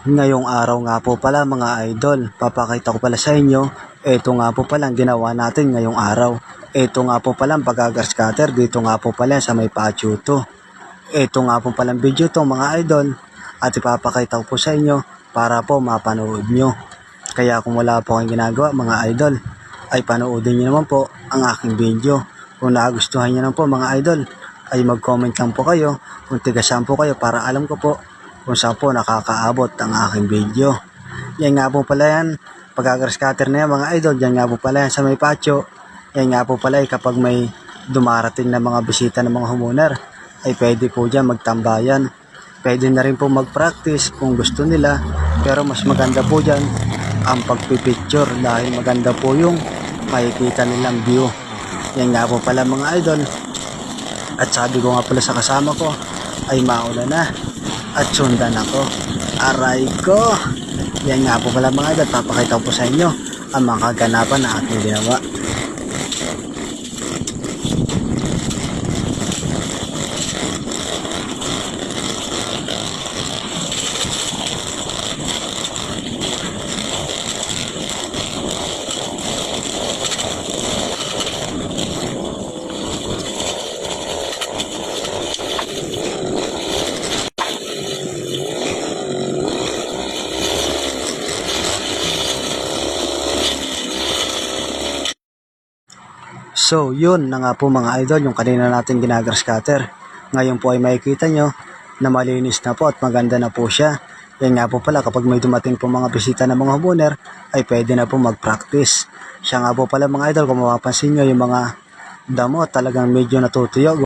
Ngayong araw nga po pala mga idol, papakita ko pala sa inyo, ito nga po pala ang ginawa natin ngayong araw. Ito nga po pala ang pag-grass cutter, dito nga po pala sa may pachuto. Ito nga po palang video to mga idol, at ipapakita ko po sa inyo para po mapanood nyo. Kaya kung wala po kayong ginagawa mga idol, ay panoodin nyo naman po ang aking video. Kung nagustuhan nyo naman po mga idol, ay mag-comment lang po kayo kung tigasan po kayo para alam ko po kung saan po nakakaabot ang aking video. Yan nga po pala yan, pag-grass cutter na yan mga idol, yan nga po pala yan sa may patio. Yan nga po pala kapag may dumarating na mga bisita ng mga homeowner, ay pwede po dyan magtambayan. Pwede na rin po mag-practice kung gusto nila, pero mas maganda po dyan ang pagpipicture dahil maganda po yung makikita nilang view. Yan nga po pala mga idol. At sabi ko nga pala sa kasama ko, ay mauna na at sundan ako. Aray ko! Yan nga po pala mga idol, papakita ko po sa inyo ang mga kaganapan na aking ginawa. So, yun na nga po mga idol, yung kanina natin ginagrass cutter. Ngayon po ay makikita nyo na malinis na po at maganda na po siya. Yan nga po pala, kapag may dumating po mga bisita ng mga homeowner, ay pwede na po mag-practice. Siya nga po pala mga idol, kung mapapansin nyo yung mga damo talagang medyo natutuyo.